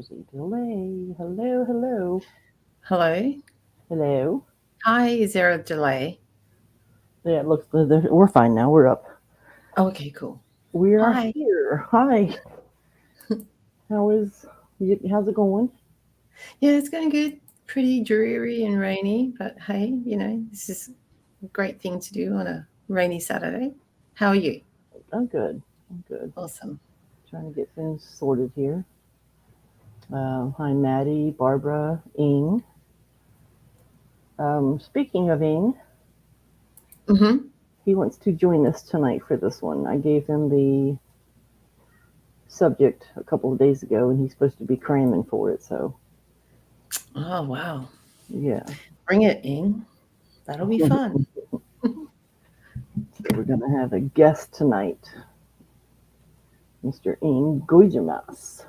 There's a delay. Hello, hello, Hello. hello. Hi, is there a delay? Yeah, it looks we're fine now. We're up. Oh, okay, cool. We are Hi. here. Hi. How's it going? Yeah, it's going good. Pretty dreary and rainy, but hey, this is a great thing to do on a rainy Saturday. How are you? I'm good. I'm good. Awesome. Trying to get things sorted here. Hi, Maddie, Barbara, Ing. Speaking of Ing, Mm-hmm. he wants to join us tonight for this one. I gave him the subject a couple of days ago, and he's supposed to be cramming for it. So, Oh, wow. yeah. Bring it in. That'll be So fun. we're gonna have a guest tonight, Mr. Ing Guijamas.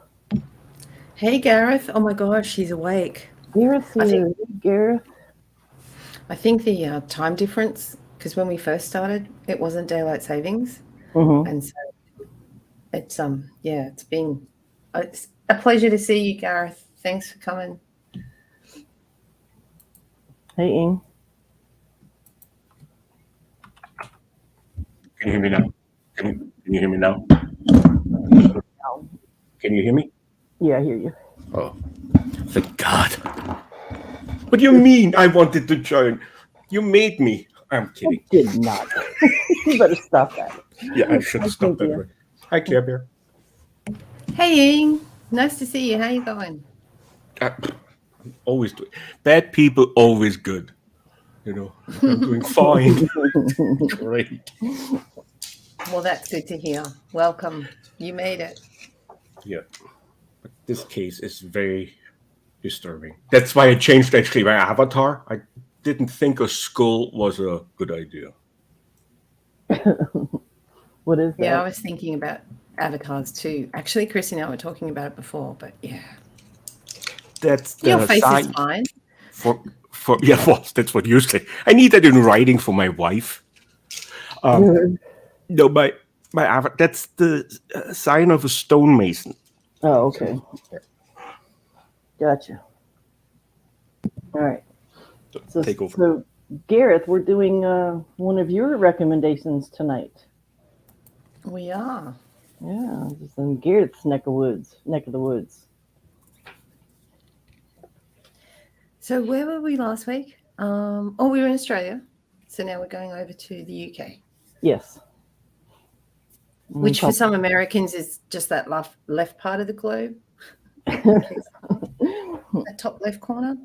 Hey, Gareth. Oh my gosh, he's awake. Gareth I think here. Gareth. I think the time difference, because when we first started, it wasn't daylight savings, Mm-hmm. and so it's a pleasure to see you, Gareth. Thanks for coming. Hey, Ing. Can you hear me now? Can you hear me now? Oh, Can you hear me? yeah, I hear you. Oh, thank God. What do you mean I wanted to join? You made me. I'm I kidding. did not. You better stop that. Yeah, I should Hi, have stopped that Cynthia. way. Hi, Claire Bear. Hey, Ian. Nice to see you. How you going? I'm always doing. Bad people always good. I'm doing fine. Great. Well, that's good to hear. Welcome. You made it. Yeah, but this case is very disturbing. That's why I changed actually my avatar. I didn't think a skull was a good idea. What is Yeah, I that? was thinking about avatars too. Actually, Chris and I were talking about it before, but yeah. That's Your the face is sign fine. for yeah. Well, that's what you say. I need that in writing for my wife. Um, no, my avatar. That's the sign of a stonemason. Oh, okay. Gotcha. All right. So So, take over. so Gareth, we're doing one of your recommendations tonight. We are. Yeah, just in Garrett's neck of the woods. So where were we last week? We were in Australia. So now we're going over to the UK, Yes. We which for talk- some Americans is just that left part of the globe. That top left corner.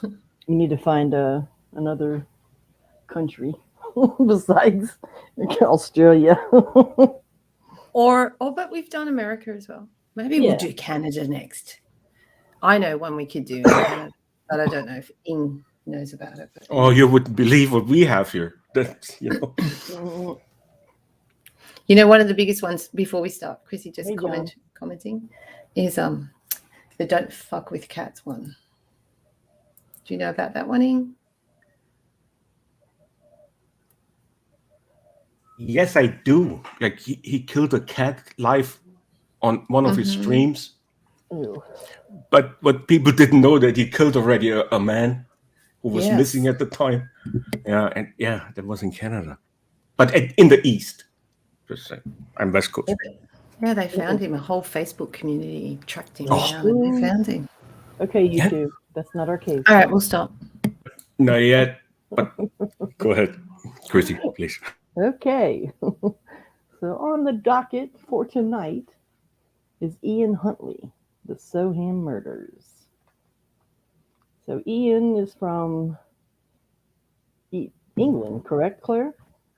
You need to find another country besides Australia. But we've done America as well. Maybe we'll Yeah. do Canada next. I know one we could do in Canada, but I don't know if Ing knows about it. But Oh, you wouldn't believe what we have here. That's one of the biggest ones before we start, Chrissy just Hey, John. commenting, is the don't fuck with cats one. Do you know about that one, Ing? Yes, I do. Like he killed a cat live on one of his streams. Ew. But what people didn't know that he killed already a man who was Yes. missing at the time. Yeah, that was in Canada, but in the East. Just saying, I'm West Coast. Yeah, they found him. A whole Facebook community tracked him Oh. down and they found him. Okay, you Yeah. two. That's not our case. All right, we'll stop. Not yet, but go ahead, Chrissy, please. Okay. So on the docket for tonight is Ian Huntley, the Soham murders. So Ian is from England, correct, Claire?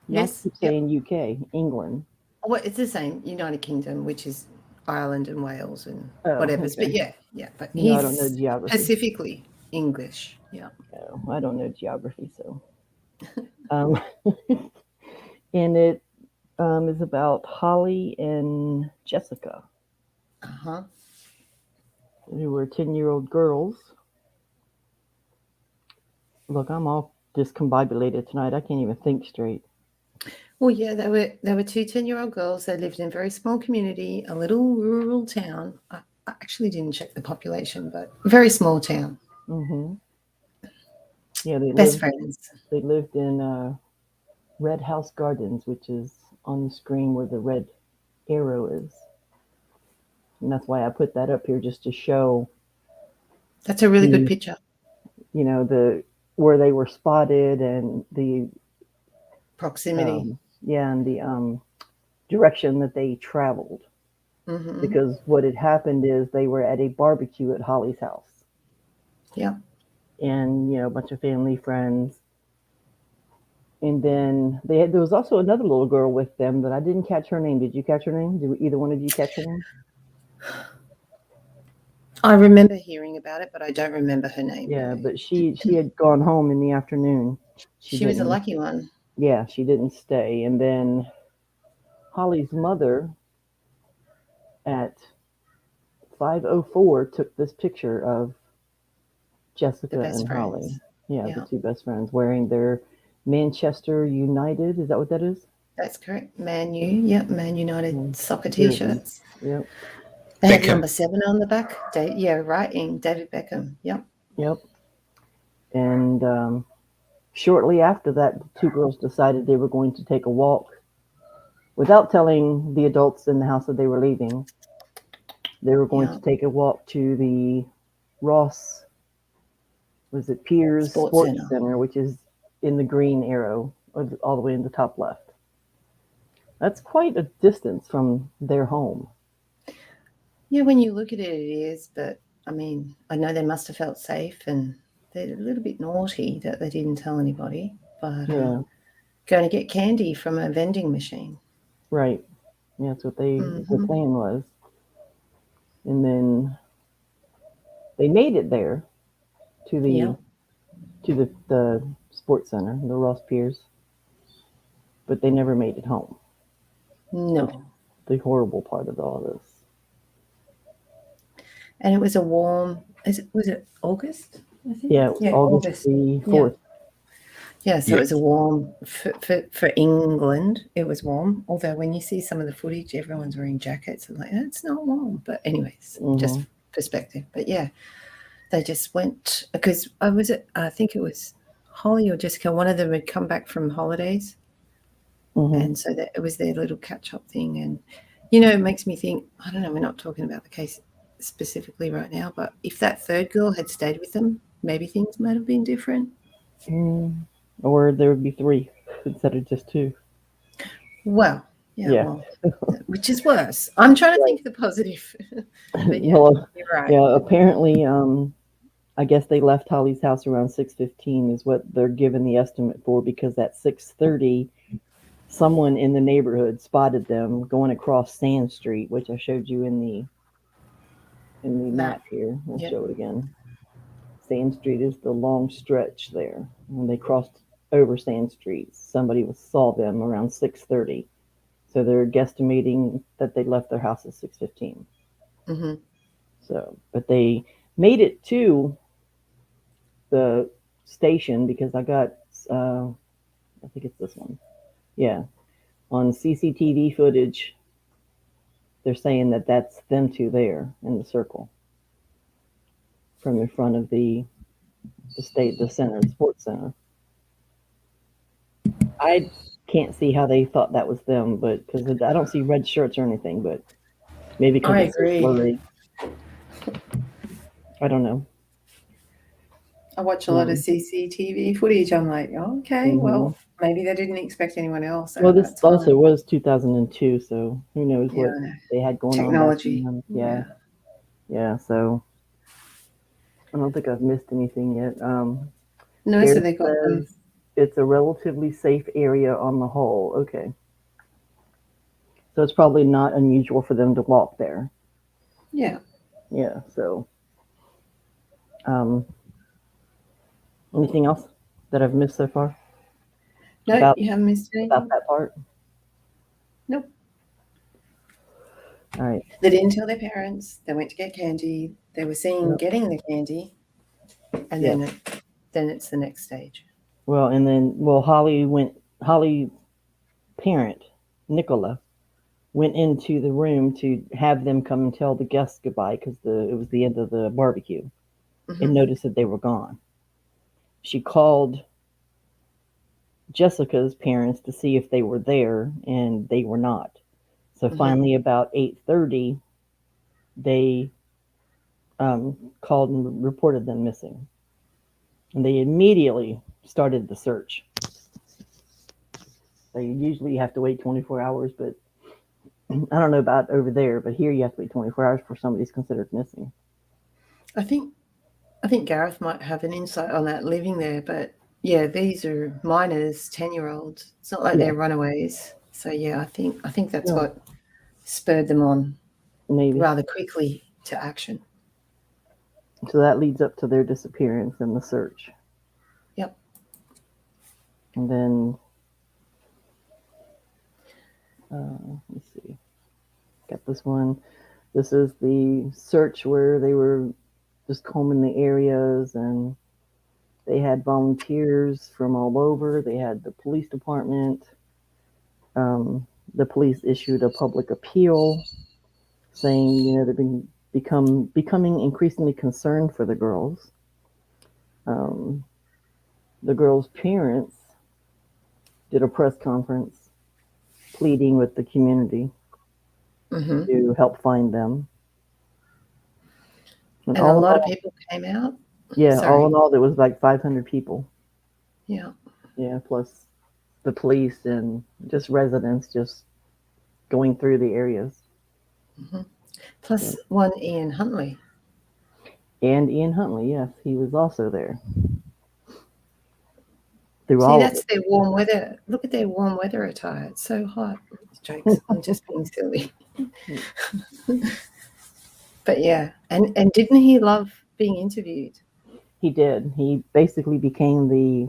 Yes. Not saying UK, England. Well, it's the same, United Kingdom, which is Ireland and Wales and Oh, whatever. okay. But yeah. But No, I he's don't know geography. specifically English. Yeah. No, I don't know geography, so. Um, and it is about Holly and Jessica, Uh-huh. who were 10-year-old girls. Look, I'm all discombobulated tonight. I can't even think straight. Well, yeah, they were two 10-year-old girls. They lived in a very small community, a little rural town. I actually didn't check the population, but very small town. Mm-hmm. Yeah, Best friends. They lived in Red House Gardens, which is on the screen where the red arrow is. And that's why I put that up here, just to show, That's a really good picture. you know, where they were spotted and the Proximity. and the direction that they traveled. Mm-hmm. Because what had happened is they were at a barbecue at Holly's house. Yeah. And, you know, a bunch of family, friends. And then there was also another little girl with them that I didn't catch her name. Did you catch her name? Did either one of you catch her name? I remember hearing about it, but I don't remember her name. Yeah, but she had gone home in the afternoon. She was a lucky one. Yeah, she didn't stay. And then Holly's mother at 5:04 took this picture of Jessica and Holly. Yeah, the two best friends wearing their Manchester United. Is that what that is? That's correct. Man U. Yep. Man United soccer T-shirts. Yep. They had number 7 on the back. Writing David Beckham. Yep. Yep. And shortly after that, the two girls decided they were going to take a walk without telling the adults in the house that they were leaving. They were going to take a walk to the Ross, Piers Sports Center, which is in the green arrow, all the way in the top left. That's quite a distance from their home. Yeah, when you look at it, it is. But, I mean, I know they must have felt safe, and they're a little bit naughty that they didn't tell anybody. But going to get candy from a vending machine. Right. Yeah, that's what the plan was. And then they made it there to the sports center, the Ross Piers, but they never made it home. No. The horrible part of all this. And it was a warm, was it August? I think? Yeah, August the 4th. Yeah, so it was a warm, for England, it was warm. Although when you see some of the footage, everyone's wearing jackets. I'm like, it's not warm. But anyways, just perspective. But yeah, they just went, because I think it was Holly or Jessica, one of them had come back from holidays. And so it was their little catch-up thing. And, you know, it makes me think, I don't know, we're not talking about the case specifically right now, but if that third girl had stayed with them, maybe things might have been different. Or there would be 3 instead of just 2. Well, well, which is worse. I'm trying to think of the positive. But you're right. Yeah, apparently, I guess they left Holly's house around 6:15 is what they're given the estimate for, because at 6:30, someone in the neighborhood spotted them going across Sand Street, which I showed you in the map here. I'll show it again. Sand Street is the long stretch there. When they crossed over Sand Street, somebody saw them around 6:30. So they're guesstimating that they left their house at 6:15. So, but they made it to the station, because I got, I think it's this one. Yeah. On CCTV footage, they're saying that that's them two there in the circle from in front of the center, the sports center. I can't see how they thought that was them, but because I don't see red shirts or anything, but maybe because I agree. blurry. I don't know. I watch a lot of CCTV footage. I'm like, okay, well, maybe they didn't expect anyone else. Well, this also was 2002, so who knows what they had going technology. on. Technology. Yeah. So I don't think I've missed anything yet. No, so they got them. It's a relatively safe area on the whole. Okay. So it's probably not unusual for them to walk there. Yeah. Yeah. So, anything else that I've missed so far? No, you haven't missed anything about that part. Nope. All right. They didn't tell their parents. They went to get candy. They were seen getting the candy, and then it's the next stage. Well, and then Holly's parent, Nicola, went into the room to have them come and tell the guests goodbye because it was the end of the barbecue, and noticed that they were gone. She called Jessica's parents to see if they were there, and they were not. So finally, about 8:30, they called and reported them missing, and they immediately started the search. They usually have to wait 24 hours, but I don't know about over there, but here you have to wait 24 hours for somebody's considered missing. I think Gareth might have an insight on that living there, but yeah, these are minors, 10-year-olds. It's not like they're runaways. So yeah, I think that's what spurred them on Maybe rather quickly to action. So that leads up to their disappearance and the search. Yep. And then let me see. Got this one. This is the search where they were just combing the areas, and they had volunteers from all over. They had the police department. The police issued a public appeal saying, they've been becoming increasingly concerned for the girls. The girls' parents did a press conference pleading with the community to help find them. And a lot of people came out? Yeah, all in all, there was like 500 people. Yeah. Yeah, plus the police and just residents just going through the areas. Plus one Ian Huntley. And Ian Huntley, yes, he was also there. See, that's their warm weather. Look at their warm weather attire. It's so hot. Jokes. I'm just being silly. But yeah, and didn't he love being interviewed? He did. He basically became the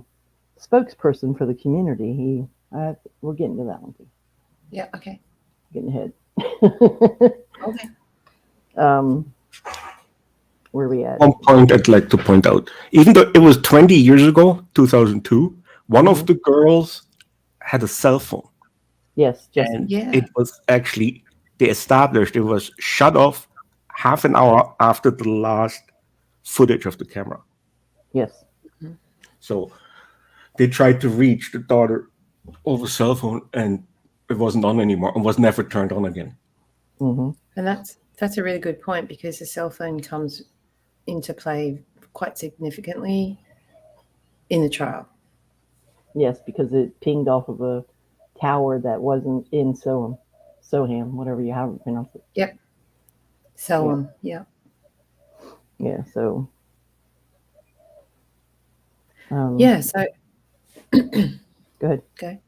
spokesperson for the community. We'll get into that one too. Yeah. Okay. Getting ahead. Okay. Where are we at? One point I'd like to point out, even though it was 20 years ago, 2002, one of the girls had a cell phone. Yes, and it was actually, they established it was shut off half an hour after the last footage of the camera. Yes. So they tried to reach the daughter over cell phone, and it wasn't on anymore and was never turned on again. And that's a really good point, because the cell phone comes into play quite significantly in the trial. Yes, because it pinged off of a tower that wasn't in Soham, whatever you have pronounced it. Yep. Soham, yeah. Yeah, so. So. Go ahead. Okay.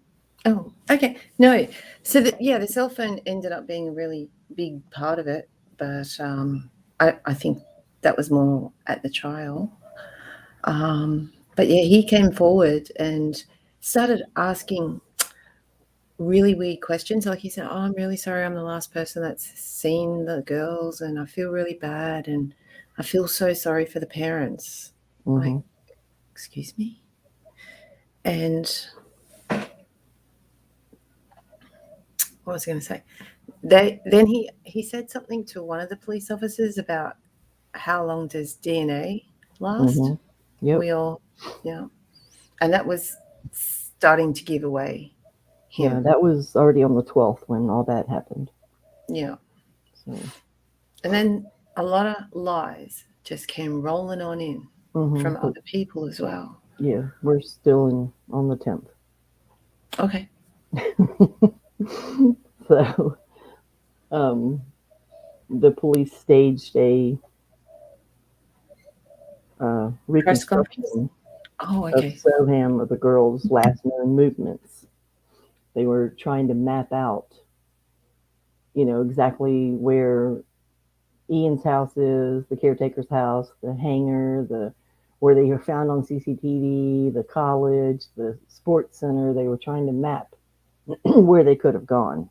Oh, okay. No. So, the cell phone ended up being a really big part of it, but I think that was more at the trial. But yeah, he came forward and started asking really weird questions. Like he said, "Oh, I'm really sorry. I'm the last person that's seen the girls, and I feel really bad, and I feel so sorry for the parents." Like, excuse me? And what was I going to say? Then he said something to one of the police officers about how long does DNA last? Yep. And that was starting to give away him. Yeah, that was already on the 12th when all that happened. Yeah. So. And then a lot of lies just came rolling on in from other people as well. Yeah, we're still on the 10th. Okay. So, the police staged a reconstruction of Soham of the girls' last known movements. They were trying to map out, exactly where Ian's house is, the caretaker's house, the hangar, where they were found on CCTV, the college, the sports center. They were trying to map where they could have gone.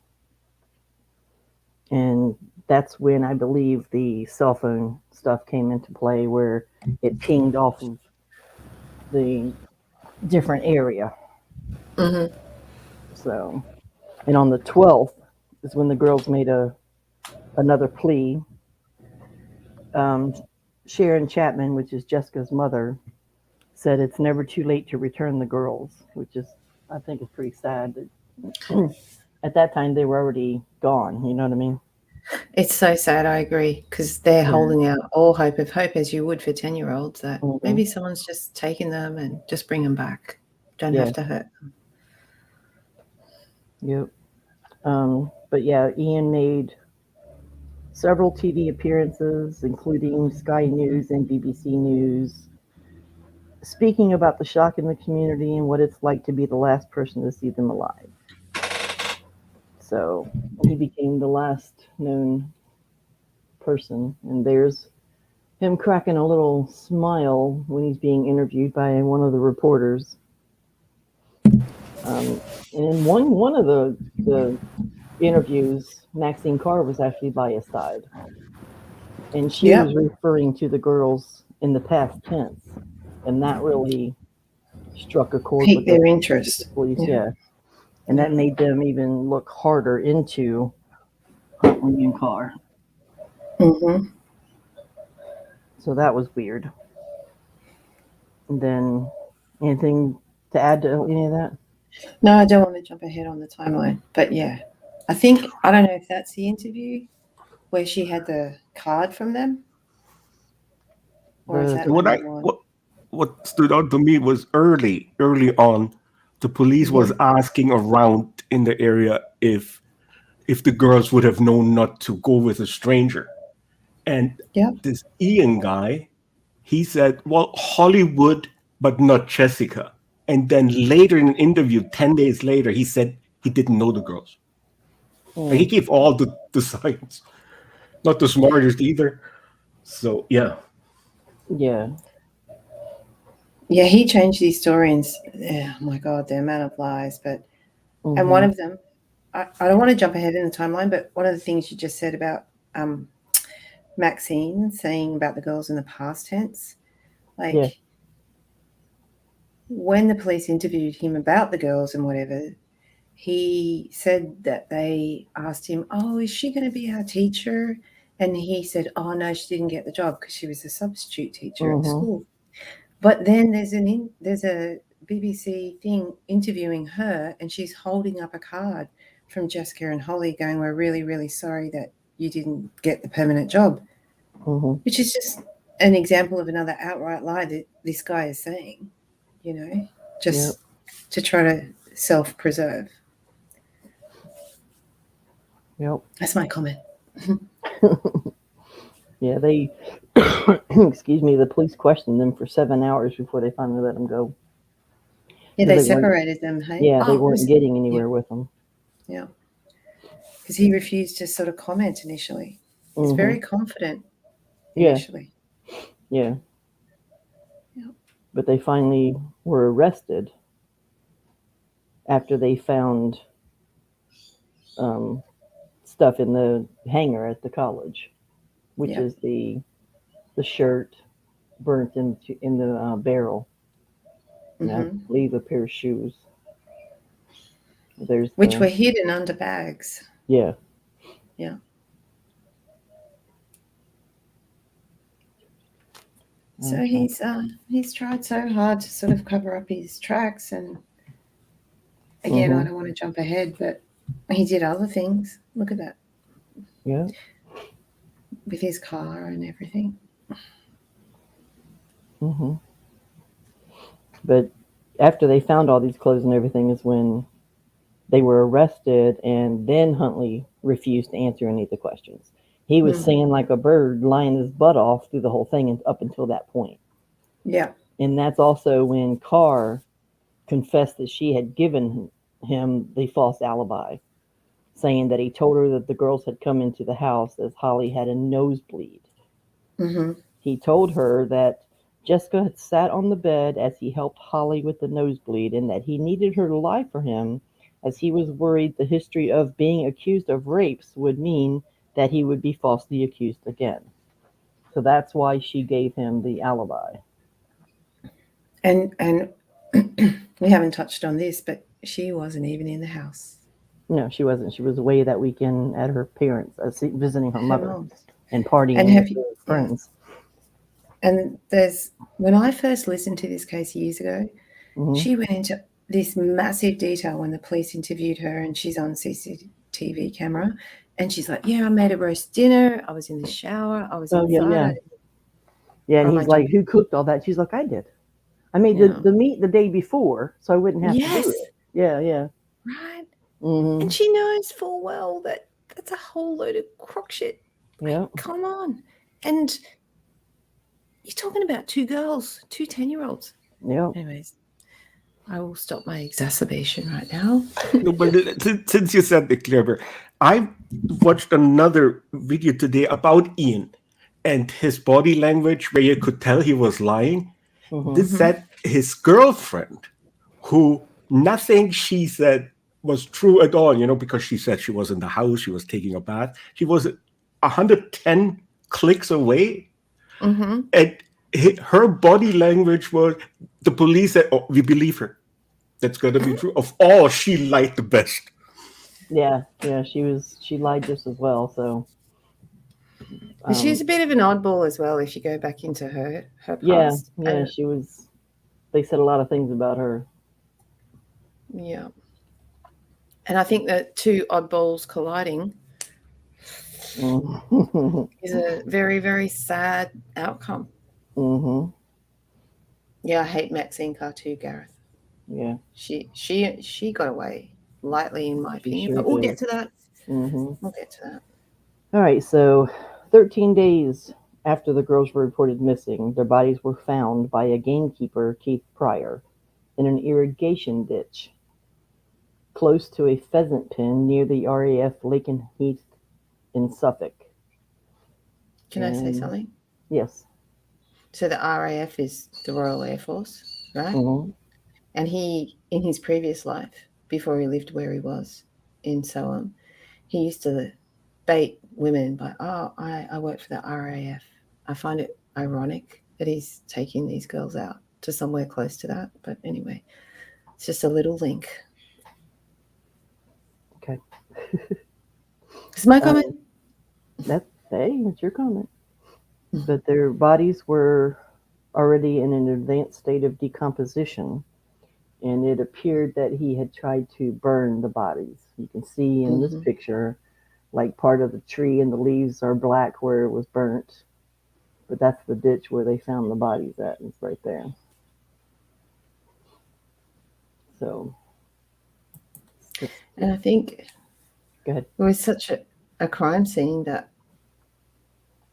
And that's when I believe the cell phone stuff came into play, where it pinged off of the different area. So, and on the 12th, is when the girls made another plea. Sharon Chapman, which is Jessica's mother, said it's never too late to return the girls, which is, I think, is pretty sad. That at that time they were already gone. You know what I mean? It's so sad. I agree, because they're Yeah. holding out all hope of hope, as you would for 10-year-olds, that Mhm. maybe someone's just taking them and just bring them back. Don't Yeah. have to hurt them. Yep. But yeah, Ian made several TV appearances, including Sky News and BBC News, speaking about the shock in the community and what it's like to be the last person to see them alive. So he became the last known person, and there's him cracking a little smile when he's being interviewed by one of the reporters. And in one of the interviews, Maxine Carr was actually by his side, and she Yeah. was referring to the girls in the past tense, and that really struck a chord with Pique their the interest. police. Yeah. Yeah, and that made them even look harder into Huntley and Carr. Mm-hmm. So that was weird. And then, anything to add to any of that? No, I don't want to jump ahead on the timeline, but yeah, I don't know if that's the interview where she had the card from them, or is that another one? What stood out to me was early on, the police was asking around in the area if the girls would have known not to go with a stranger, and this Ian guy, he said, "Well, Hollywood, but not Jessica." And then later in an interview, 10 days later, he said he didn't know the girls. Like, he gave all the signs, not the smartest either. So yeah. Yeah, he changed these stories. Oh my God, the amount of lies. But and one of them, I don't want to jump ahead in the timeline, but one of the things you just said about Maxine saying about the girls in the past tense, like when the police interviewed him about the girls and whatever, he said that they asked him, "Oh, is she going to be our teacher?" And he said, "Oh no, she didn't get the job because she was a substitute teacher at school." But then there's a BBC thing interviewing her, and she's holding up a card from Jessica and Holly going, "We're really, really sorry that you didn't get the permanent job," which is just an example of another outright lie that this guy is saying, you know, just to try to self-preserve. Yep. That's my comment. Yeah, they, excuse me, the police questioned them for 7 hours before they finally let them go. Yeah, they separated them, hey? Yeah, they weren't getting anywhere with them. Yeah. Because he refused to sort of comment initially. He's very confident initially. Yeah. But they finally were arrested after they found stuff in the hangar at the college, which is the shirt burnt in the barrel. And I believe a pair of shoes. Which were hidden under bags. Yeah. Yeah. So he's tried so hard to sort of cover up his tracks, and again, I don't want to jump ahead, but he did other things. Look at that. Yeah. With his car and everything. But after they found all these clothes and everything is when they were arrested, and then Huntley refused to answer any of the questions. He was singing like a bird, lying his butt off through the whole thing and up until that point. Yeah. And that's also when Carr confessed that she had given him the false alibi, saying that he told her that the girls had come into the house as Holly had a nosebleed. He told her that Jessica had sat on the bed as he helped Holly with the nosebleed, and that he needed her to lie for him, as he was worried the history of being accused of rapes would mean that he would be falsely accused again. So that's why she gave him the alibi. And we haven't touched on this, but she wasn't even in the house. No, she wasn't. She was away that weekend at her parents, visiting her mother mom's. and partying And with have you? her friends. And when I first listened to this case years ago, she went into this massive detail when the police interviewed her, and she's on CCTV camera, and she's like, "Yeah, I made a roast dinner. I was in the shower. I was inside." Yeah, and Oh, he's like, "Who cooked all that?" She's like, "I did. I made the meat the day before, so I wouldn't have to do it." Yeah. Right. Mm-hmm. And she knows full well that that's a whole load of crock shit. Yeah. Like, come on. And you're talking about two girls, two 10-year-olds. Yeah. Anyways, I will stop my exacerbation right now. No, but since you said the clever, I watched another video today about Ian and his body language, where you could tell he was lying. This said his girlfriend, who nothing she said was true at all, because she said she was in the house, she was taking a bath. She was 110 clicks away. And her body language was, the police said, "Oh, we believe her. That's going to be true." Of all, she lied the best. Yeah, she lied just as well. So she's a bit of an oddball as well. If you go back into her past, yeah, she was. They said a lot of things about her. Yeah, and I think that two oddballs colliding is a very, very sad outcome. Yeah, I hate Maxine Carr too, Gareth. Yeah, she got away lightly, in my opinion. Sure but we'll get to that. We'll get to that. All right, so 13 days after the girls were reported missing, their bodies were found by a gamekeeper, Keith Pryor, in an irrigation ditch close to a pheasant pen near the RAF Lakenheath in Suffolk. Can I say something? Yes. So the RAF is the Royal Air Force, right? And he, in his previous life, before he lived where he was in Soham, he used to bait women by, I work for the RAF. I find it ironic that he's taking these girls out to somewhere close to that. But anyway, it's just a little link. Okay. It's my comment. It's your comment. But their bodies were already in an advanced state of decomposition, and it appeared that he had tried to burn the bodies. You can see in this picture, like part of the tree and the leaves are black where it was burnt, but that's the ditch where they found the bodies at. It's right there. So, and I think go ahead. It was such a crime scene that,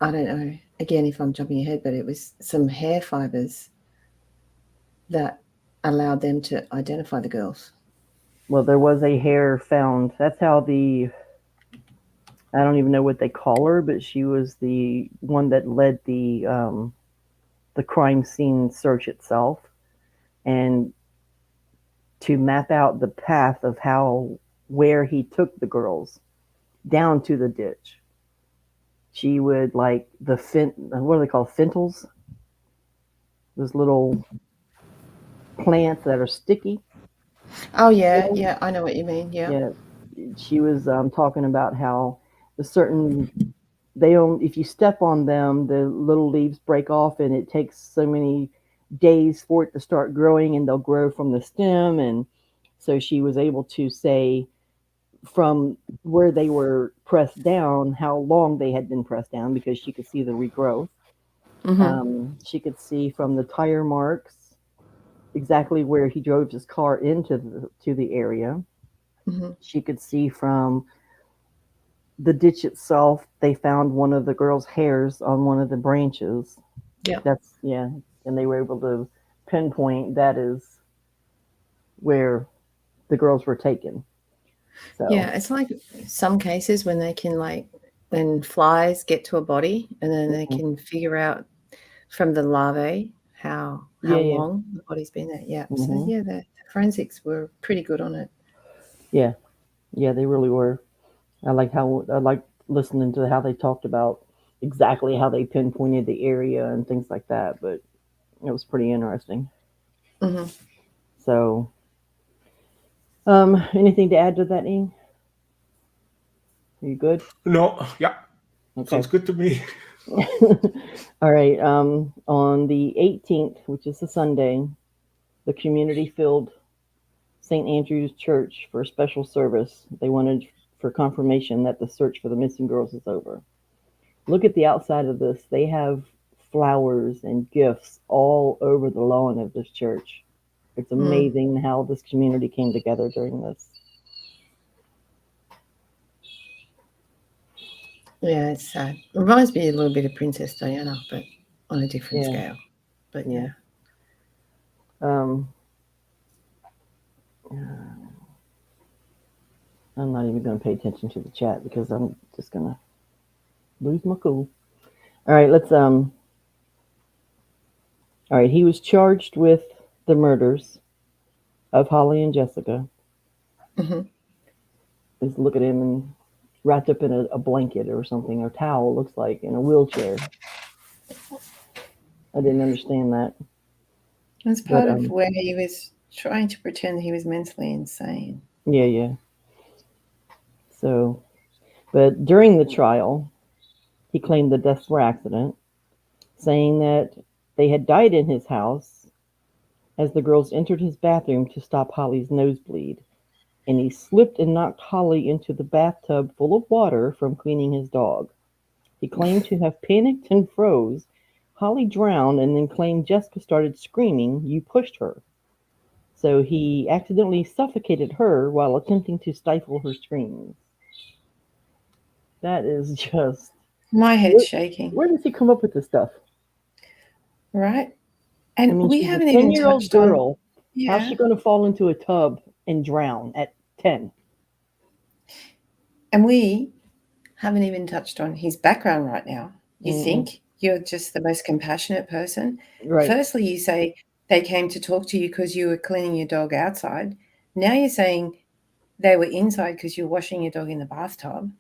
I don't know, again, if I'm jumping ahead, but it was some hair fibers that allowed them to identify the girls. Well, there was a hair found. That's how I don't even know what they call her, but she was the one that led the crime scene search itself, and to map out the path of where he took the girls down to the ditch. She would, like, what are they called? Fentils? Those little plants that are sticky. Oh, yeah, I know what you mean, yeah. She was talking about how if you step on them, the little leaves break off, and it takes so many days for it to start growing, and they'll grow from the stem. And so she was able to say from where they were pressed down how long they had been pressed down, because she could see the regrowth. She could see from the tire marks exactly where he drove his car into the area. She could see from the ditch itself, they found one of the girls' hairs on one of the branches. And they were able to pinpoint that is where the girls were taken. So, yeah, it's like some cases when they can, like, when flies get to a body, and then they can figure out from the larvae how long the body's been there. Yeah. So the forensics were pretty good on it. Yeah, they really were. I like listening to how they talked about exactly how they pinpointed the area and things like that, but it was pretty interesting. So, anything to add to that, Ian? You good? No, yeah, Okay. sounds good to me. All right. On the 18th, which is a Sunday, the community filled St. Andrew's Church for a special service. They wanted for confirmation that the search for the missing girls is over. Look at the outside of this. They have flowers and gifts all over the lawn of this church. It's amazing how this community came together during this. Yeah, it's sad. It reminds me a little bit of Princess Diana, but on a different scale. But yeah. I'm not even going to pay attention to the chat because I'm just going to lose my cool. All right, let's all right, he was charged with the murders of Holly and Jessica. Mm-hmm. Just look at him and wrapped up in a blanket or something, or towel, looks like, in a wheelchair. I didn't understand that. It's part of where he was trying to pretend he was mentally insane. Yeah. So, but during the trial, he claimed the deaths were accident, saying that they had died in his house as the girls entered his bathroom to stop Holly's nosebleed, and he slipped and knocked Holly into the bathtub full of water from cleaning his dog. He claimed to have panicked and froze. Holly drowned and then claimed Jessica started screaming, "You pushed her." So he accidentally suffocated her while attempting to stifle her screams. That is just... My head's shaking. Where does he come up with this stuff? Right? And I mean, we haven't even touched 10-year-old girl. Yeah. How's she going to fall into a tub and drown at 10? And we haven't even touched on his background right now. You think you're just the most compassionate person. Right. Firstly, you say they came to talk to you because you were cleaning your dog outside. Now you're saying they were inside because you're washing your dog in the bathtub.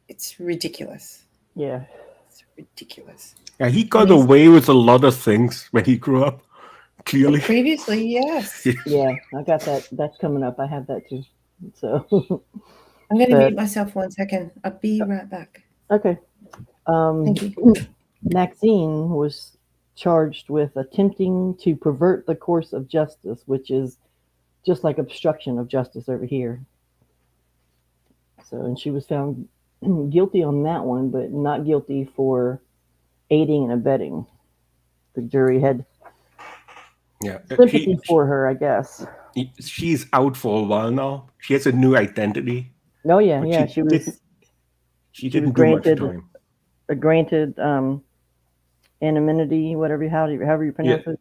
It's ridiculous. Yeah. It's ridiculous. Yeah, he got away with a lot of things when he grew up, clearly. Previously, yes. Yeah, I got that. That's coming up. I have that too. So I'm going to mute myself 1 second. I'll be right back. Okay. Thank you. Maxine was charged with attempting to pervert the course of justice, which is just like obstruction of justice over here. So, and she was found guilty on that one, but not guilty for aiding and abetting. The jury had sympathy for her, I guess. She's out for a while now. She has a new identity. Oh yeah. She didn't do much time. Granted anonymity, however you pronounce it.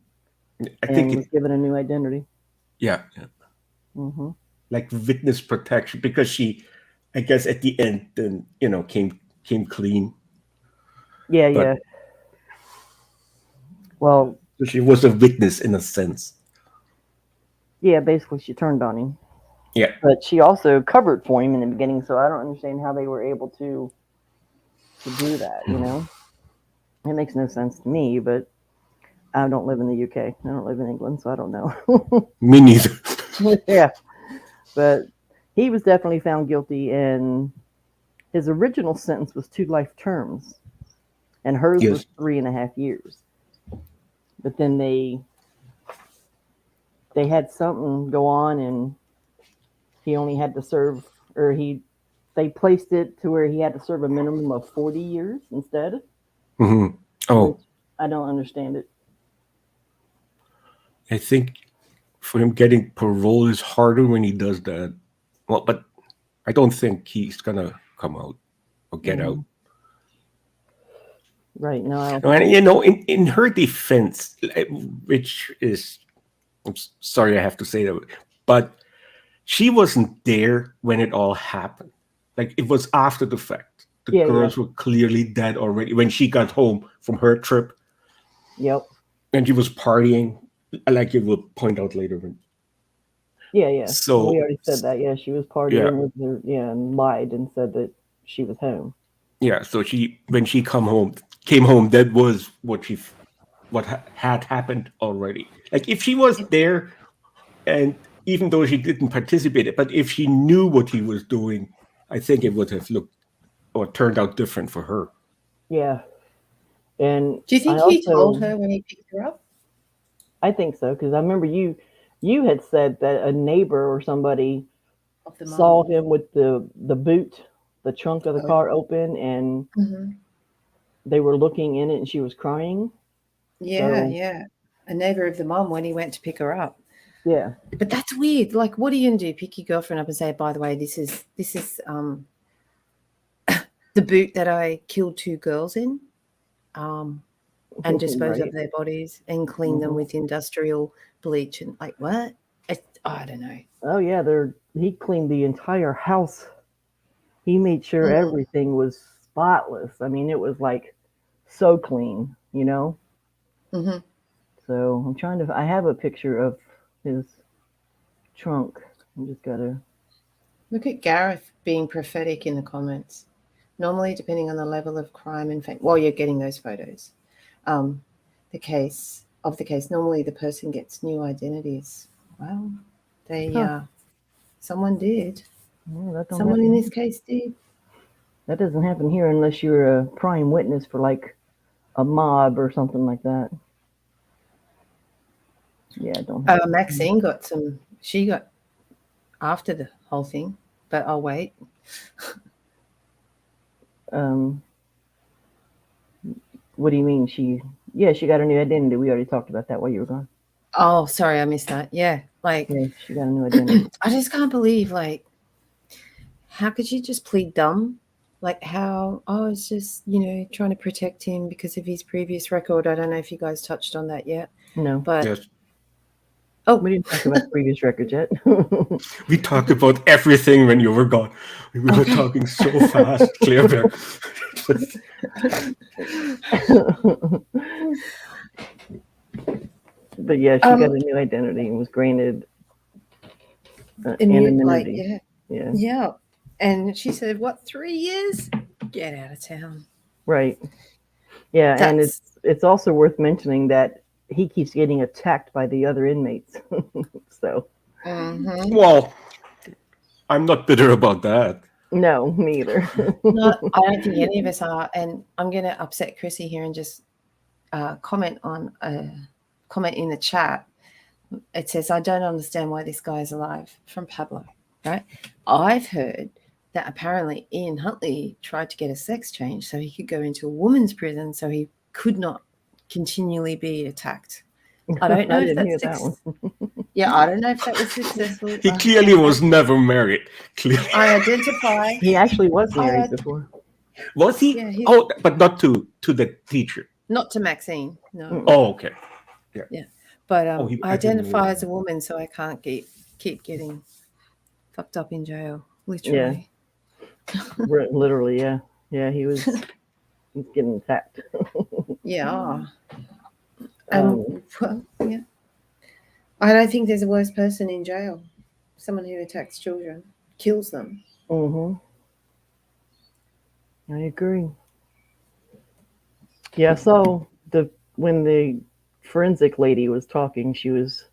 I think was given a new identity. Yeah. Mm-hmm. Like witness protection, because she, I guess, at the end, then came clean. Yeah. Well, so she was a witness in a sense. Yeah, basically she turned on him. Yeah. But she also covered for him in the beginning, so I don't understand how they were able to do that, It makes no sense to me, but I don't live in the UK. I don't live in England, so I don't know. Me neither. Yeah. But he was definitely found guilty, and his original sentence was 2 life terms, and hers was 3.5 years. But then they had something go on, and he only had to serve, or they placed it to where he had to serve a minimum of 40 years instead. Mm-hmm. Oh, I don't understand it. I think for him getting parole is harder when he does that. Well, but I don't think he's gonna come out or get out. Right. No, I don't and in her defense, which is, I'm sorry I have to say that, but she wasn't there when it all happened. Like, it was after the fact. The girls were clearly dead already when she got home from her trip. Yep. And she was partying, like you will point out later. Yeah. So we already said that. Yeah, she was partying with her. Yeah, and lied and said that she was home. Yeah. So when she came home, that was what had happened already. Like, if she was there, and even though she didn't participate, but if she knew what he was doing, I think it would have looked or turned out different for her. Yeah. And Do you think he told her when he picked her up? I think so, because I remember you had said that a neighbor or somebody saw him with the boot, the trunk of the car open, and they were looking in it, and she was crying. Yeah, yeah. A neighbor of the mom when he went to pick her up. Yeah. But that's weird. Like, what are you gonna do? Pick your girlfriend up and say, by the way, this is the boot that I killed 2 girls in, and dispose of their bodies and clean them with industrial bleach, and like what? I don't know. Oh yeah, he cleaned the entire house. He made sure everything was spotless. I mean, it was like so clean, you know. Mm-hmm. So I'm trying to. I have a picture of his trunk. I just gotta look at Gareth being prophetic in the comments. Normally, depending on the level of crime and fame, while you're getting those photos, the case, normally the person gets new identities. Well, someone did. Yeah, someone in this case did. That doesn't happen here unless you're a prime witness for like a mob or something like that. Yeah, don't. Maxine got some. She got after the whole thing, but I'll wait. What do you mean? She got a new identity. We already talked about that while you were gone. Oh, sorry, I missed that. Yeah, she got a new identity. I just can't believe, like, how could she just plead dumb? Like, how? Oh, it's just, trying to protect him because of his previous record. I don't know if you guys touched on that yet. No, but yes. Oh, we didn't talk about the previous records yet. We talked about everything when you were gone. We were talking so fast, Claire. But yeah, she got a new identity and was granted anonymity. Yeah. And she said, what, 3 years? Get out of town. Right. Yeah, and it's also worth mentioning that he keeps getting attacked by the other inmates. So. Mm-hmm. Well, I'm not bitter about that. No, me either. No, I don't think any of us are. And I'm going to upset Chrissy here and just comment in the chat. It says, I don't understand why this guy is alive, from Pablo, right? I've heard that apparently Ian Huntley tried to get a sex change so he could go into a woman's prison so he could not continually be attacked. I don't know if that's yeah, I don't know if that was successful. He clearly was never married. Clearly. I identify. He actually was married before. Was he? Yeah, but not to the teacher. Not to Maxine. No. Oh, okay. Yeah. But I identify as a woman, so I can't keep getting fucked up in jail. Literally. Yeah. Literally, yeah. Yeah, he's getting attacked. Yeah. Well, yeah. I don't think there's a worse person in jail. Someone who attacks children, kills them. Mm-hmm. I agree. Yeah, so when the forensic lady was talking, she was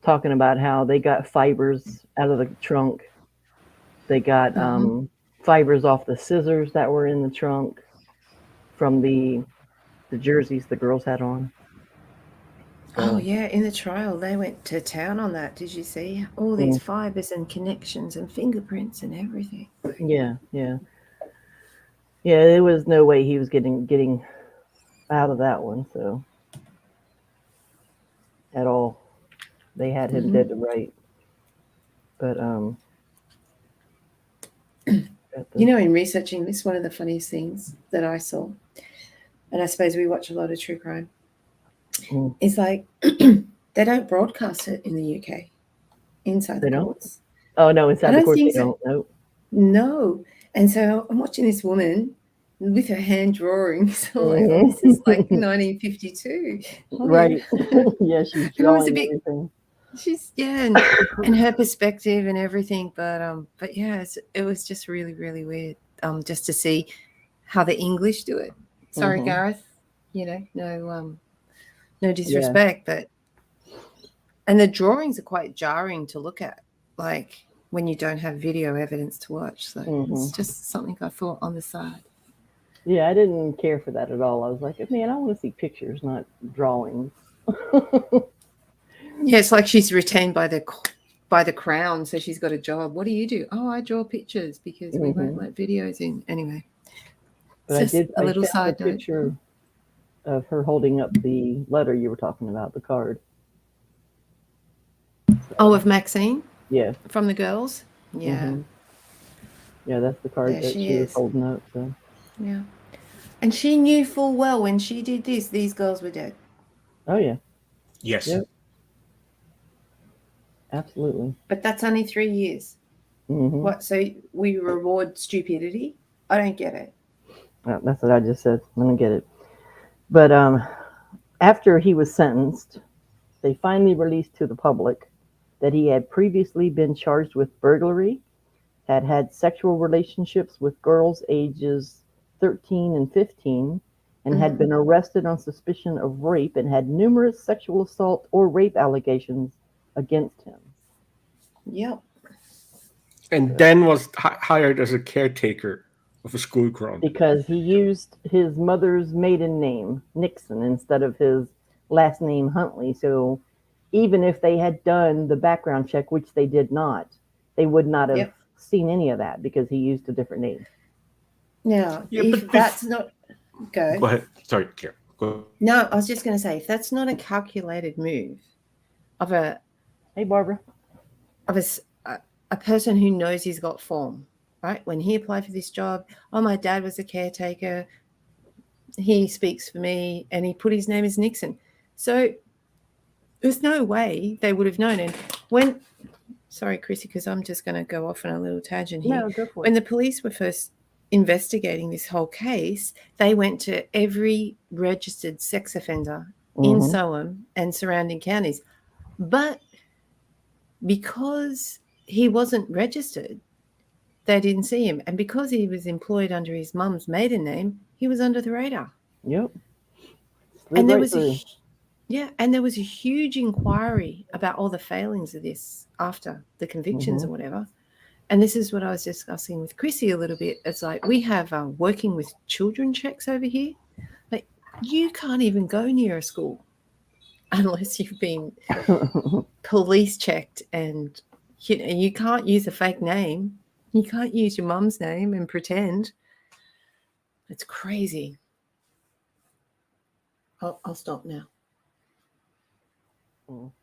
talking about how they got fibers out of the trunk. They got fibers off the scissors that were in the trunk from the jerseys the girls had on. Oh, yeah, in the trial, they went to town on that. Did you see? All these fibers and connections and fingerprints and everything. Yeah. Yeah, there was no way he was getting out of that one, so at all. They had him dead to right. But in researching this, one of the funniest things that I saw, and I suppose we watch a lot of true crime, is like they don't broadcast it in the UK inside the courts. Oh no, inside the courts they don't. Nope. No. And so I'm watching this woman with her hand drawing. So like, this is like 1952. Right. Yeah, she's drawing everything. She's and her perspective and everything, but yeah, it was just really, really weird. Just to see how the English do it. Sorry, Gareth. No disrespect, but And the drawings are quite jarring to look at, like when you don't have video evidence to watch. So it's just something I thought on the side. Yeah, I didn't care for that at all. I was like, man, I want to see pictures, not drawings. Yeah, it's like she's retained by the Crown, so she's got a job. What do you do? Oh, I draw pictures because we won't let videos in. Anyway, but I found a picture of her holding up the letter you were talking about, the card. So, of Maxine? Yeah. From the girls? Yeah. Yeah, that's the card that she was holding up. So. Yeah. And she knew full well when she did this, these girls were dead. Oh, yeah. Yes. Yep. Absolutely. But that's only 3 years. What? So we reward stupidity? I don't get it. That's what I just said. I don't get it. But after he was sentenced, they finally released to the public that he had previously been charged with burglary, had sexual relationships with girls ages 13 and 15, and had been arrested on suspicion of rape and had numerous sexual assault or rape allegations against him. Yep. And then was hired as a caretaker of a school ground. Because he used his mother's maiden name, Nixon, instead of his last name, Huntley. So even if they had done the background check, which they did not, they would not have seen any of that because he used a different name. Now, if that's not... Go ahead. Sorry, Karen. Go ahead. No, I was just going to say, if that's not a calculated move of a... Hey, Barbara. Of a person who knows he's got form, right? When he applied for this job, oh, my dad was a caretaker, he speaks for me, and he put his name as Nixon. So there's no way they would have known. And when... Sorry, Chrissy, because I'm just going to go off on a little tangent here. No, go for it. When the police were first investigating this whole case, they went to every registered sex offender in Soham and surrounding counties. But because he wasn't registered, they didn't see him. And because he was employed under his mum's maiden name, he was under the radar. Yep. And there was a huge inquiry about all the failings of this after the convictions or whatever. And this is what I was discussing with Chrissy a little bit. It's like we have working with children checks over here. Like you can't even go near a school unless you've been police checked, and you can't use a fake name. You can't use your mum's name and pretend. It's crazy. I'll stop now. All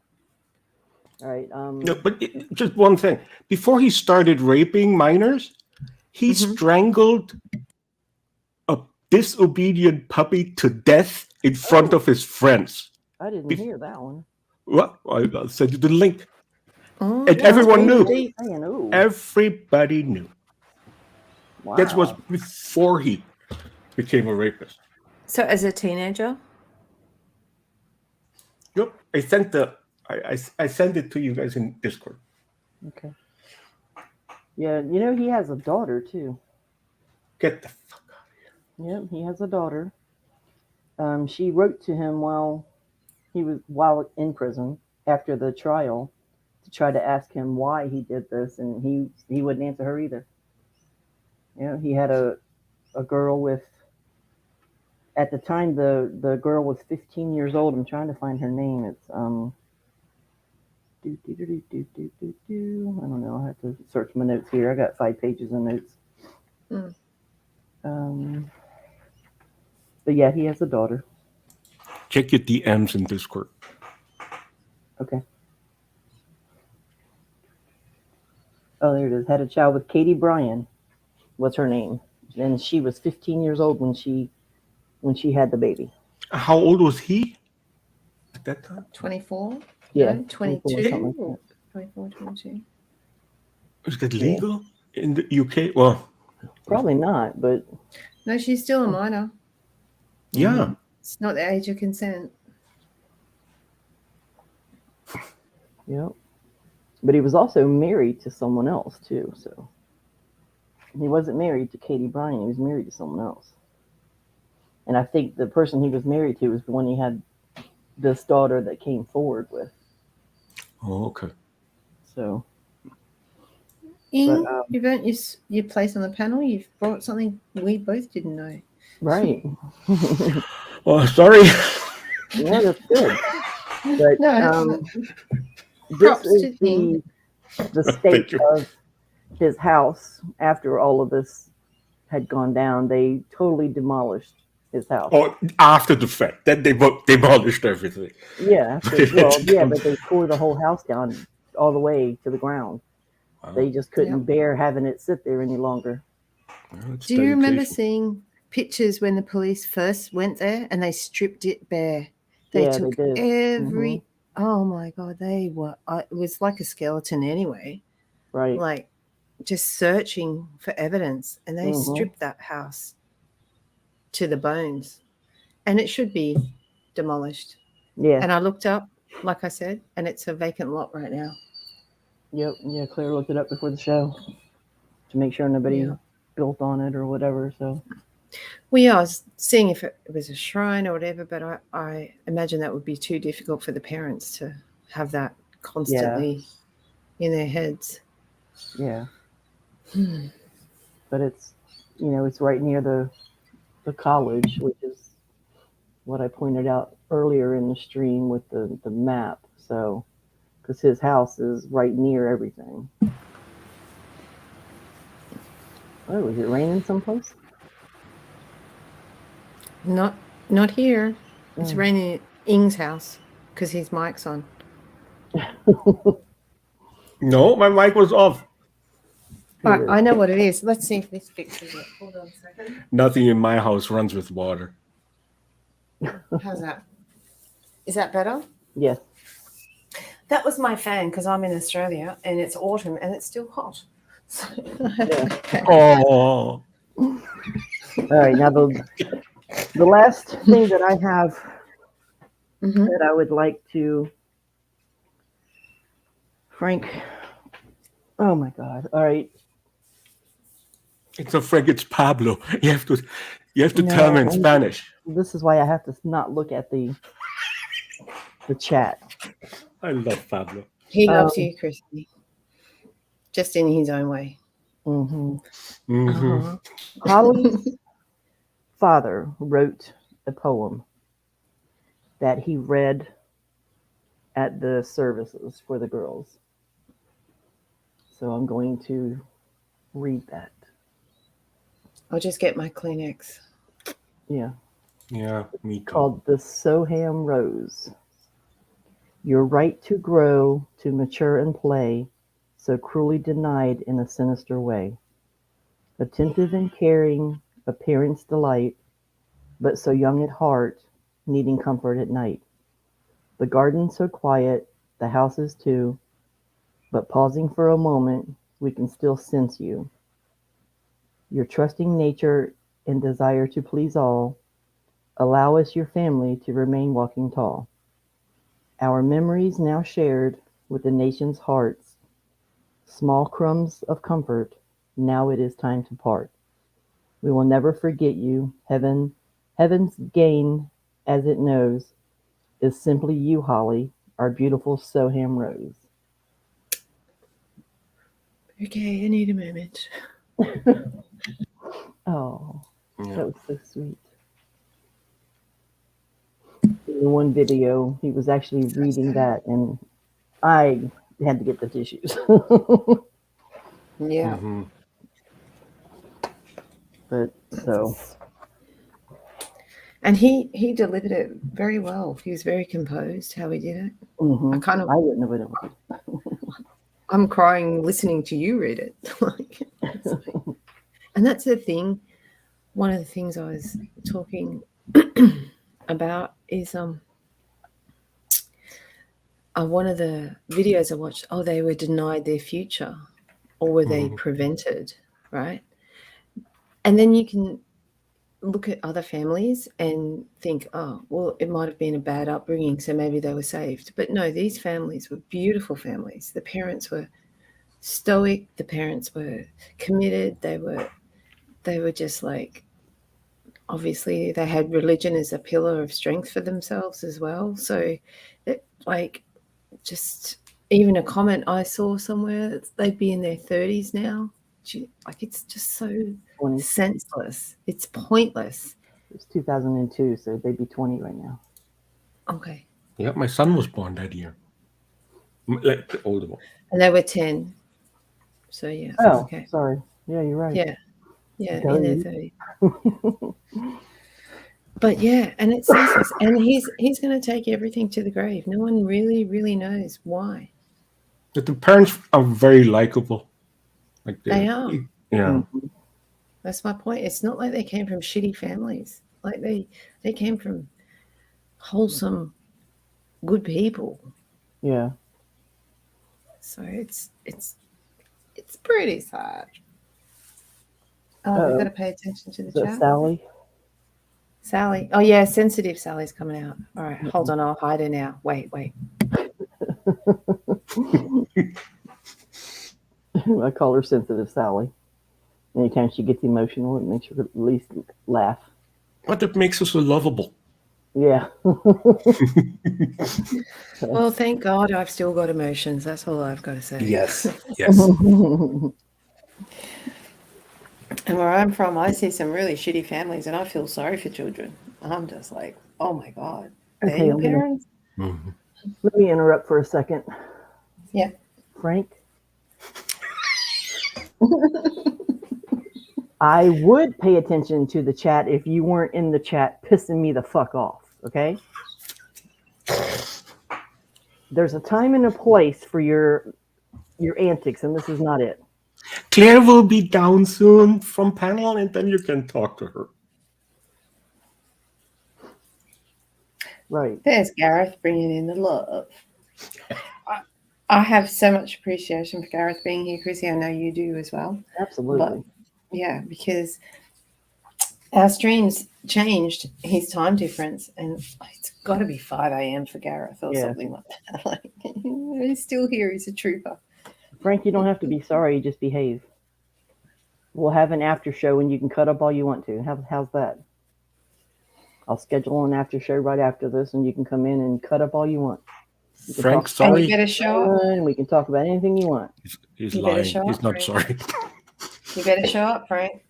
right. No, but just one thing. Before he started raping minors, he strangled a disobedient puppy to death in front of his friends. I didn't hear that one. Well, I'll send you the link. Oh, and everyone knew. Ooh. Everybody knew. Wow. That was before he became a rapist. So as a teenager? Yep. I sent it to you guys in Discord. Okay. Yeah, he has a daughter too. Get the fuck out of here. Yep, he has a daughter. She wrote to him while in prison after the trial to try to ask him why he did this, and he wouldn't answer her either. He had a girl with, at the time the girl was 15 years old. I'm trying to find her name. It's I don't know. I have to search my notes here. I got 5 pages of notes. But yeah, he has a daughter. Check your DMs in Discord. Okay. Oh, there it is. Had a child with Katie Bryan. What's her name? And she was 15 years old when she had the baby. How old was he at that time? 24? Yeah. No, 22? 24, 22. Is that legal in the UK? Well, probably not, but... No, she's still a minor. Yeah. It's not the age of consent. Yep. But he was also married to someone else, too, so... He wasn't married to Katie Bryan. He was married to someone else. And I think the person he was married to was the one he had this daughter that came forward with. Oh, okay. So, Ian, But, you've earned your place on the panel. You've brought something we both didn't know. right. Oh, sorry. Yeah, that's good. But No, this props is to Ian. the Thank state you. of his house after all of this had gone down. They totally demolished his house. Oh, after the fact, then they demolished everything. Yeah, but they tore the whole house down all the way to the ground. Wow. They just couldn't Yep. bear having it sit there any longer. Well, it's Do you remember dedication. seeing pictures when the police first went there and they stripped it bare? They Yeah, took they did. every. Oh my God, they were. It was like a skeleton anyway. Right. Like just searching for evidence, and they Mhm. stripped that house to the bones, and it should be demolished. Yeah. And I looked up, like I said, and it's a vacant lot right now. Yep. Yeah, Claire looked it up before the show to make sure nobody Yeah. built on it or whatever. So Well, yeah, I was seeing if it was a shrine or whatever, but I imagine that would be too difficult for the parents to have that constantly in their heads. yeah. But it's it's right near the college, which is what I pointed out earlier in the stream with the map. So because his house is right near everything. Oh, is it raining someplace? Not here. It's raining at Ing's house because his mic's on. No, my mic was off. I know what it is. Let's see if this fixes it. Hold on a second. Nothing in my house runs with water. How's that? Is that better? Yes. That was my fan because I'm in Australia and it's autumn and it's still hot. So, okay. Oh. All right. Now the last thing that I have that I would like to, Frank. Oh my God! All right. It's a Frank. It's Pablo. You have to tell me in Spanish. This is why I have to not look at the chat. I love Pablo. He loves you, Christy. Just in his own way. Holly's father wrote a poem that he read at the services for the girls. So I'm going to read that. I'll just get my Kleenex. Yeah. Yeah, me too. Called The Soham Rose. Your right to grow, to mature and play, so cruelly denied in a sinister way. Attentive and caring, a parent's delight, but so young at heart, needing comfort at night. The garden so quiet, the houses too, but pausing for a moment, we can still sense you. Your trusting nature and desire to please all, allow us, your family, to remain walking tall. Our memories now shared with the nation's hearts, small crumbs of comfort, now it is time to part. We will never forget you. Heaven's gain, as it knows, is simply you, Holly, our beautiful Soham Rose. Okay, I need a moment. Oh, Yeah. that was so sweet. In one video, he was actually reading that, and I had to get the tissues. Yeah. Mm-hmm. But so. And he delivered it very well. He was very composed how he did it. I wouldn't have been able to. I'm crying listening to you read it. And that's the thing. One of the things I was talking about is one of the videos I watched, they were denied their future, or were they prevented, right? And then you can look at other families and think, it might have been a bad upbringing, so maybe they were saved. But no, these families were beautiful families. The parents were stoic, the parents were committed, they were just like, obviously they had religion as a pillar of strength for themselves as well. So it, like, just even a comment I saw somewhere that they'd be in their 30s now. Like, it's just so 20. senseless. It's pointless. It's 2002, so they'd be 20 right now. Okay. Yeah, my son was born that year. Like the older one. And they were 10. So, yeah. Oh, Okay. sorry. Yeah, you're right. Yeah. Yeah, Go in their ahead. 30s. But, yeah, and it's senseless. And he's going to take everything to the grave. No one really, really knows why. But the parents are very likable. Like They are. Yeah. Mhm. That's my point. It's not like they came from shitty families. Like, they came from wholesome, good people. Yeah. So it's pretty sad. Oh, we've got to pay attention to the Is that chat. Sally? Sally. Oh, yeah, sensitive Sally's coming out. All right, hold on. I'll hide her now. Wait. I call her sensitive Sally. Anytime she gets emotional, it makes her at least laugh. But it makes us so lovable. Yeah. Well, thank God I've still got emotions. That's all I've got to say. Yes. And where I'm from, I see some really shitty families, and I feel sorry for children. I'm just like, oh my God, they're Okay, your parents? Mhm. Let me interrupt for a second. Yeah. Frank? I would pay attention to the chat if you weren't in the chat pissing me the fuck off, okay? There's a time and a place for your antics, and this is not it. Claire will be down soon from panel, and then you can talk to her. Right. There's Gareth bringing in the love. I have so much appreciation for Gareth being here, Chrissy. I know you do as well. Absolutely. But yeah, because our streams changed his time difference, and it's got to be 5 a.m. for Gareth or something like that. Like, he's still here. He's a trooper. Frank, you don't have to be sorry. Just behave. We'll have an after show, and you can cut up all you want to. How's that? I'll schedule an after show right after this, and you can come in and cut up all you want. Frank, sorry. And you better show up. And we can talk about anything you want. He's You lying. better show He's up, not Frank. sorry. You better show up, Frank.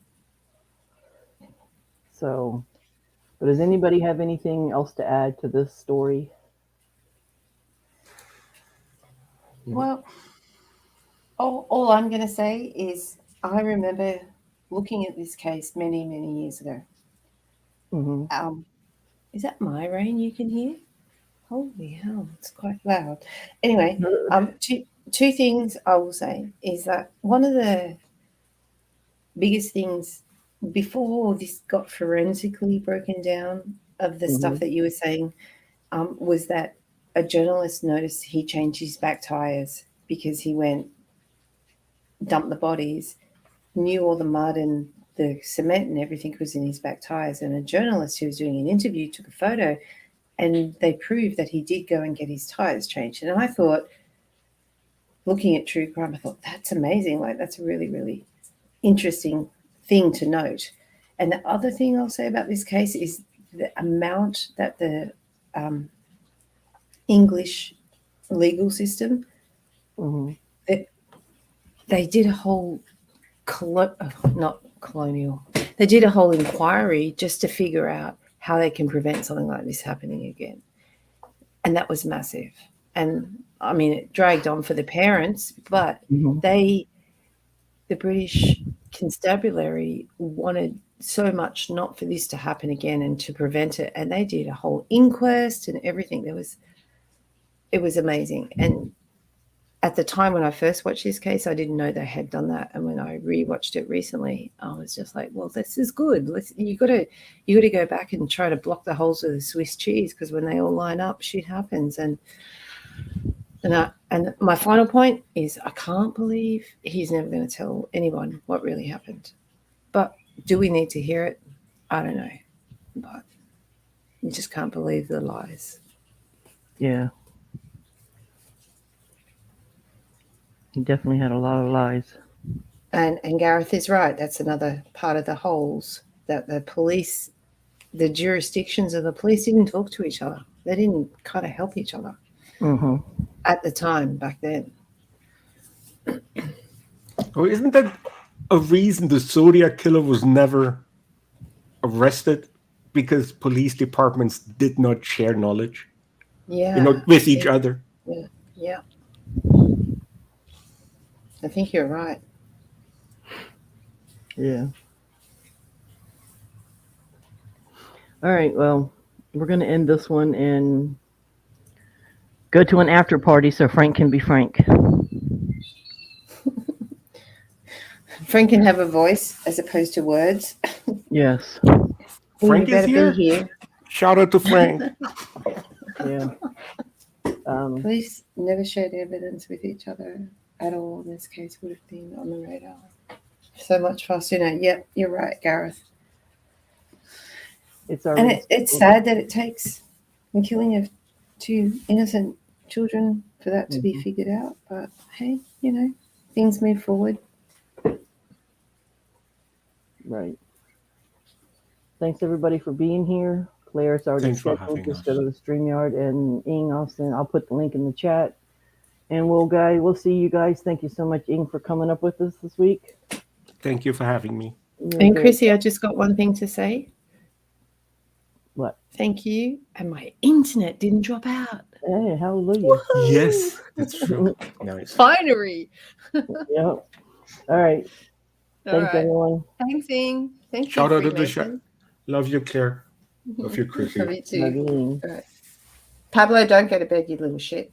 So, but does anybody have anything else to add to this story? Well, all I'm going to say is I remember looking at this case many, many years ago. Mm-hmm. Is that my rain you can hear? Holy hell, it's quite loud. Anyway, two things I will say is that one of the biggest things before this got forensically broken down of the stuff that you were saying was that a journalist noticed he changed his back tires because he went, dumped the bodies, knew all the mud and the cement and everything was in his back tires. And a journalist who was doing an interview took a photo, and they proved that he did go and get his tires changed. And I thought, looking at true crime, I thought, that's amazing. Like, that's a really, really interesting thing to note. And the other thing I'll say about this case is the amount that the English legal system, they did a whole they did a whole inquiry just to figure out how they can prevent something like this happening again. And that was massive. And I mean, it dragged on for the parents, but the British constabulary wanted so much not for this to happen again and to prevent it. And they did a whole inquest and everything. It was amazing. And at the time when I first watched this case, I didn't know they had done that. And when I rewatched it recently, I was just like, well, this is good. You got to go back and try to block the holes of the Swiss cheese, because when they all line up, shit happens. And my final point is, I can't believe he's never going to tell anyone what really happened. But do we need to hear it? I don't know. But you just can't believe the lies. Yeah. He definitely had a lot of lies. And Gareth is right. That's another part of the holes, that the police, the jurisdictions of the police didn't talk to each other. They didn't kind of help each other. at the time back then. Oh, isn't that a reason the Zodiac killer was never arrested? Because police departments did not share knowledge, Yeah. with each other. Yeah. I think you're right. Yeah. All right. Well, we're going to end this one and go to an after party so Frank can be Frank. Frank can have a voice as opposed to words. Yes. Frank you is better here. be here. Shout out to Frank. Yeah. Police never shared evidence with each other at all. In this case, would have been on the radar. So much faster now. Yep, you're right, Gareth. It's our And it's sad that it takes the killing of 2 innocent children for that to be figured out. But hey, things move forward. Right. Thanks everybody for being here. Claire's already Thanks for scheduled. having Just us. go to the StreamYard and Ing, I'll put the link in the chat. And we'll see you guys. Thank you so much, Ing, for coming up with us this week. Thank you for having me. And Chrissy, I just got one thing to say. What? Thank you. And my internet didn't drop out. Hey, hallelujah. Woohoo! Yes, that's true. Nice. Finally. Yep. All right. All Thanks, right. everyone. Thanks, Ing. Thank Shout you, out to the Freemason. Love you, Claire. Love you, Love Chrissy. you too. Love you, Ing. All right. Pablo, don't go to bed, you little shit.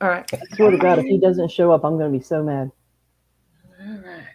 All right. I swear to God, if he doesn't show up, I'm going to be so mad. All right.